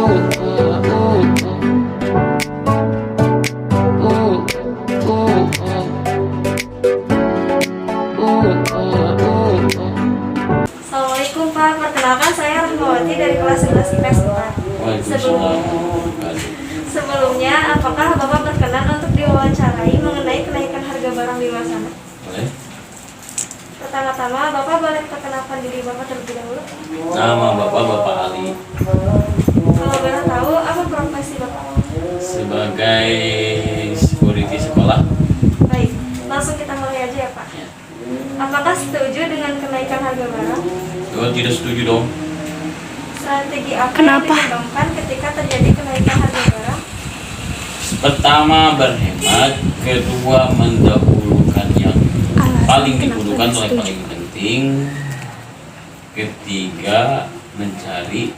Assalamualaikum Pak, perkenalkan saya Rahmawati dari kelas 11 IPS 4. Sebelumnya, apakah Bapak berkenan untuk diwawancarai mengenai kenaikan harga barang di luar sana? Boleh. Pertama-tama, Bapak boleh perkenalkan diri Bapak terlebih dahulu. Nama Bapak Ali. Kalau boleh tahu, apa profesi Bapak? Sebagai security sekolah. Baik, langsung kita mulai aja ya Pak. Apakah setuju dengan kenaikan harga barang? Tidak setuju dong. Strategi apa yang dikembangkan ketika terjadi kenaikan harga barang? Pertama, berhemat. Kedua, mendahulukan yang paling dibutuhkan atau yang paling penting. Ketiga, mencari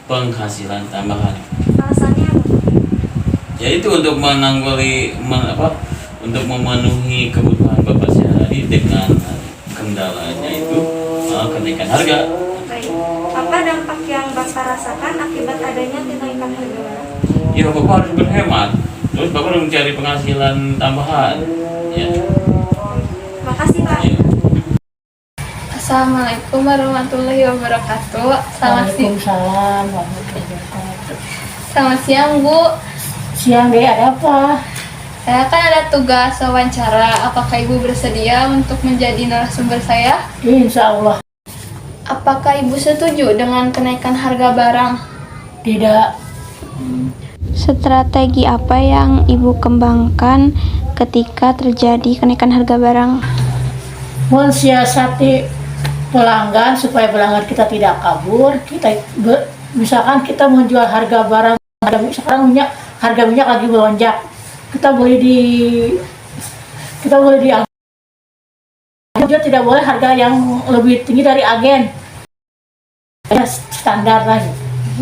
penghasilan tambahan. Alasannya apa? Yaitu untuk untuk memenuhi kebutuhan Bapak sehari dengan kendalanya itu kenaikan harga. Baik, apa dampak yang Bapak rasakan akibat adanya kenaikan harga barang? Ya, Bapak harus berhemat. Terus Bapak harus mencari penghasilan tambahan. Ya. Makasih Pak. Ya. Assalamualaikum warahmatullahi wabarakatuh. Waalaikumsalam warahmatullahi wabarakatuh. Selamat siang Bu. Siang deh, ada apa? Saya kan ada tugas wawancara. Apakah Ibu bersedia untuk menjadi narasumber saya? Insya Allah. Apakah Ibu setuju dengan kenaikan harga barang? Tidak. Strategi apa yang Ibu kembangkan ketika terjadi kenaikan harga barang? Mensiasati pelanggan supaya pelanggan kita tidak kabur. Misalkan kita menjual harga barang, sekarang harga minyak lagi melonjak. Kita boleh juga tidak boleh harga yang lebih tinggi dari agen. Ya, standar lah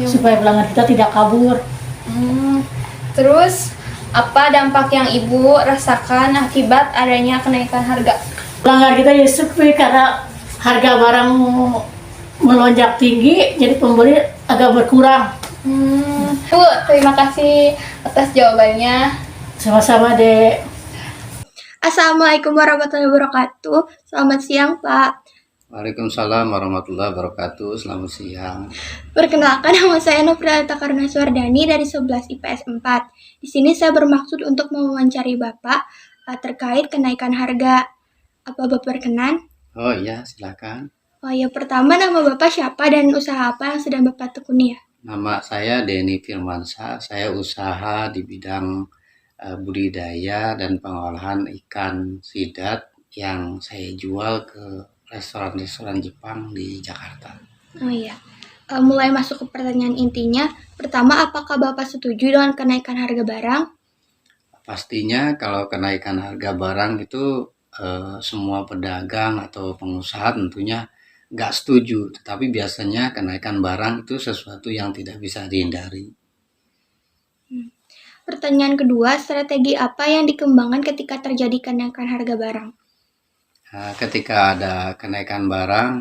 supaya pelanggan kita tidak kabur. Terus apa dampak yang Ibu rasakan akibat adanya kenaikan harga? Pelanggan kita jadi sepi karena harga barang melonjak tinggi, jadi pembeli agak berkurang. Bu, terima kasih atas jawabannya. Sama-sama deh. Assalamualaikum warahmatullahi wabarakatuh. Selamat siang Pak. Waalaikumsalam warahmatullahi wabarakatuh. Selamat siang. Perkenalkan, nama saya Nofrialita Karuna Suwardani dari 11 IPS 4. Di sini saya bermaksud untuk mewawancari Bapak terkait kenaikan harga. Apa Bapak berkenan? Oh iya, silakan. Oh ya, pertama nama Bapak siapa dan usaha apa yang sedang Bapak tekuni ya? Nama saya Denny Firmansyah. Saya usaha di bidang budidaya dan pengolahan ikan sidat yang saya jual ke restoran-restoran Jepang di Jakarta. Oh iya. Mulai masuk ke pertanyaan intinya. Pertama, apakah Bapak setuju dengan kenaikan harga barang? Pastinya kalau kenaikan harga barang itu semua pedagang atau pengusaha tentunya nggak setuju. Tetapi biasanya kenaikan barang itu sesuatu yang tidak bisa dihindari. Pertanyaan kedua, strategi apa yang dikembangkan ketika terjadi kenaikan harga barang? Ketika ada kenaikan barang,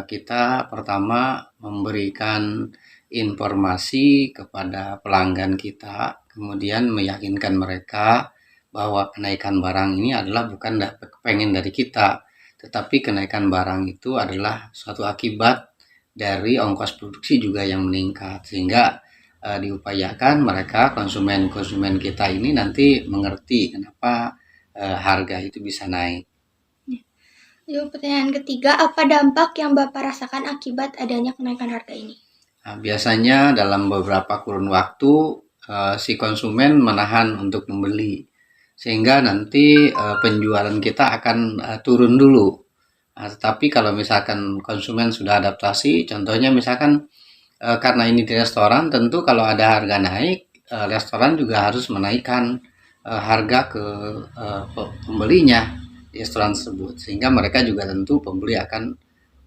kita pertama memberikan informasi kepada pelanggan kita, kemudian meyakinkan mereka bahwa kenaikan barang ini adalah bukan pengen dari kita, tetapi kenaikan barang itu adalah suatu akibat dari ongkos produksi juga yang meningkat, sehingga diupayakan mereka konsumen kita ini nanti mengerti kenapa harga itu bisa naik. Lalu pertanyaan ketiga, apa dampak yang Bapak rasakan akibat adanya kenaikan harga ini? Nah, biasanya dalam beberapa kurun waktu si konsumen menahan untuk membeli, sehingga nanti penjualan kita akan turun dulu. Nah, tetapi kalau misalkan konsumen sudah adaptasi, contohnya misalkan karena ini di restoran, tentu kalau ada harga naik, restoran juga harus menaikkan harga ke pembelinya di restoran tersebut, sehingga mereka juga tentu pembeli akan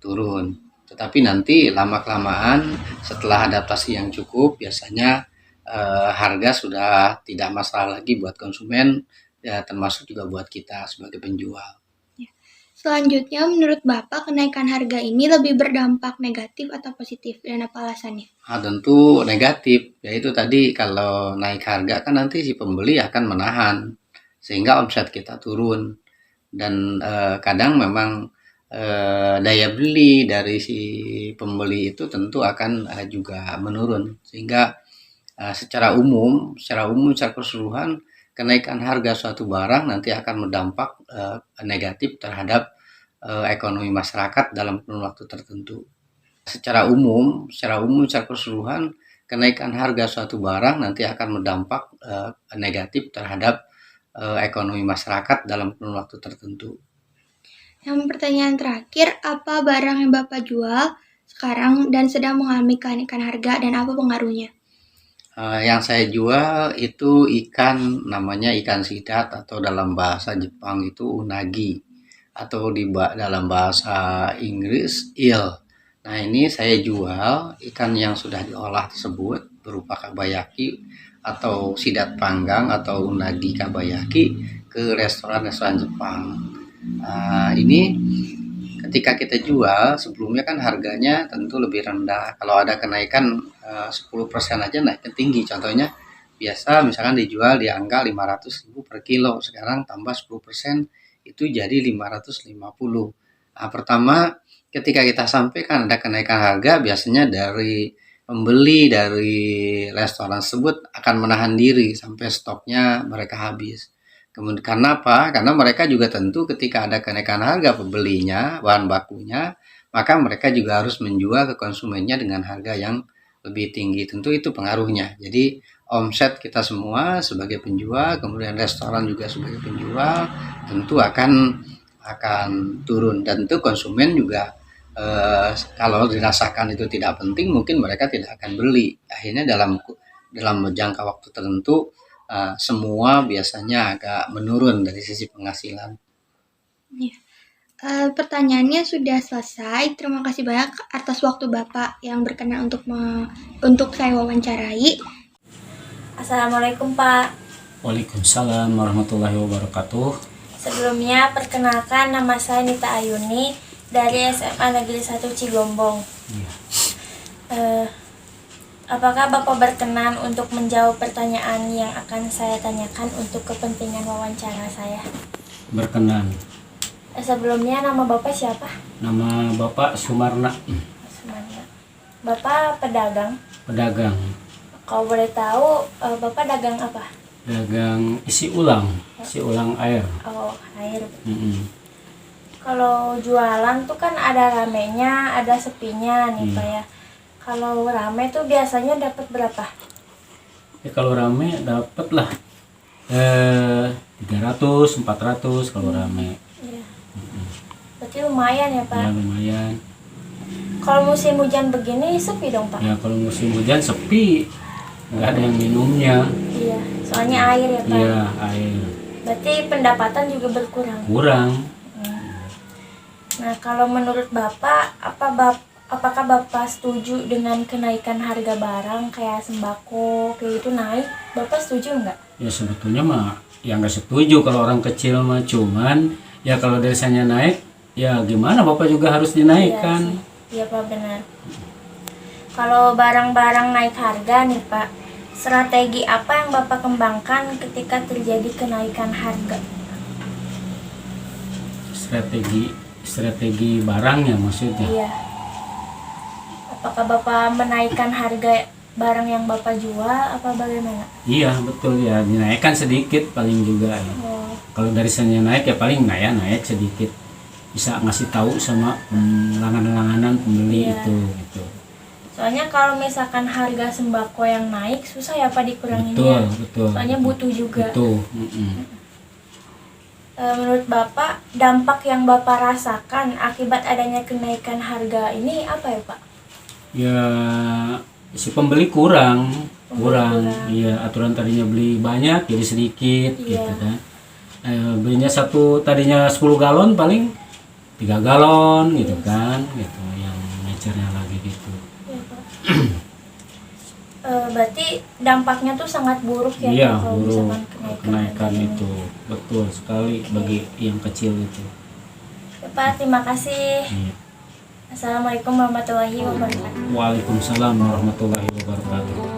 turun. Tetapi nanti lama-kelamaan setelah adaptasi yang cukup, biasanya harga sudah tidak masalah lagi buat konsumen, ya termasuk juga buat kita sebagai penjual. Selanjutnya, menurut Bapak, kenaikan harga ini lebih berdampak negatif atau positif, dan apa alasannya? Tentu negatif, yaitu tadi kalau naik harga kan nanti si pembeli akan menahan sehingga omset kita turun dan kadang memang daya beli dari si pembeli itu tentu akan juga menurun sehingga secara umum secara keseluruhan kenaikan harga suatu barang nanti akan berdampak negatif terhadap ekonomi masyarakat dalam kurun waktu tertentu. Secara umum secara keseluruhan kenaikan harga suatu barang nanti akan berdampak negatif terhadap ekonomi masyarakat dalam kurun waktu tertentu. Yang pertanyaan terakhir, apa barang yang Bapak jual sekarang dan sedang mengalami kenaikan harga dan apa pengaruhnya? Yang saya jual itu ikan, namanya ikan sidat atau dalam bahasa Jepang itu unagi atau dalam bahasa Inggris eel. Nah, ini saya jual ikan yang sudah diolah tersebut berupa kabayaki atau sidat panggang atau unagi kabayaki ke restoran-restoran Jepang. Ini ketika kita jual sebelumnya kan harganya tentu lebih rendah. Kalau ada kenaikan 10% aja naiknya tinggi. Contohnya biasa misalkan dijual di angka 500.000 per kilo, sekarang tambah 10% itu jadi 550. Pertama ketika kita sampaikan ada kenaikan harga, biasanya dari pembeli dari restoran tersebut akan menahan diri sampai stoknya mereka habis. Kemudian karena apa? Karena mereka juga tentu ketika ada kenaikan harga pembelinya, bahan bakunya, maka mereka juga harus menjual ke konsumennya dengan harga yang lebih tinggi. Tentu itu pengaruhnya. Jadi omset kita semua sebagai penjual, kemudian restoran juga sebagai penjual, tentu akan turun. Dan tentu konsumen juga kalau dirasakan itu tidak penting, mungkin mereka tidak akan beli. Akhirnya dalam jangka waktu tertentu semua biasanya agak menurun dari sisi penghasilan. Pertanyaannya sudah selesai. Terima kasih banyak atas waktu Bapak yang berkenan untuk saya wawancarai. Assalamualaikum Pak. Waalaikumsalam warahmatullahi wabarakatuh. Sebelumnya perkenalkan, nama saya Nita Ayuni dari SMA Negeri 1 Cigombong. Apakah Bapak berkenan untuk menjawab pertanyaan yang akan saya tanyakan untuk kepentingan wawancara saya? Berkenan. Sebelumnya nama Bapak siapa? Nama Bapak Sumarna. Sumarna. Bapak pedagang? Pedagang. Kalau boleh tahu, Bapak dagang apa? Dagang isi ulang air. Oh, air. Kalau jualan tuh kan ada ramenya, ada sepinya nih Pak ya. Kalau rame tuh biasanya dapat berapa? Ya, kalau rame dapat lah 300, 400 kalau rame. Iya. Berarti lumayan ya Pak? Ya lumayan. Kalau musim hujan begini sepi dong Pak? Ya kalau musim hujan sepi, nggak ada yang minumnya. Iya, soalnya air ya Pak? Iya, air. Berarti pendapatan juga berkurang? Kurang. Nah, kalau menurut Bapak, apakah Bapak setuju dengan kenaikan harga barang kayak sembako kayak itu naik? Bapak setuju nggak? Ya sebetulnya mah ya nggak setuju kalau orang kecil mah, cuman ya kalau desanya naik ya gimana, Bapak juga harus dinaikkan. Iya Pak, benar. Kalau barang-barang naik harga nih Pak, strategi apa yang Bapak kembangkan ketika terjadi kenaikan harga? Strategi barangnya maksudnya. Iya. Apakah Bapak menaikkan harga barang yang Bapak jual apa bagaimana? Iya betul ya, dinaikkan sedikit paling juga ya. Kalau dari sana naik ya paling naik sedikit, bisa ngasih tahu sama langganan pembeli itu gitu. Soalnya kalau misalkan harga sembako yang naik susah ya Pak dikuranginnya. Betul. Soalnya butuh juga. Betul. Menurut Bapak, dampak yang Bapak rasakan akibat adanya kenaikan harga ini apa ya Pak? Ya si pembeli kurang. Iya, aturan tadinya beli banyak jadi sedikit gitu kan. Belinya tadinya 10 galon paling 3 galon gitu kan, gitu yang mecernya lagi gitu. Iya, Pak. Berarti dampaknya tuh sangat buruk ya Iya, kalau buruk misalkan kenaikan harga itu. Betul sekali bagi yang kecil itu. Ya Pak, terima kasih. Iya. Assalamualaikum warahmatullahi wabarakatuh. Waalaikumsalam warahmatullahi wabarakatuh.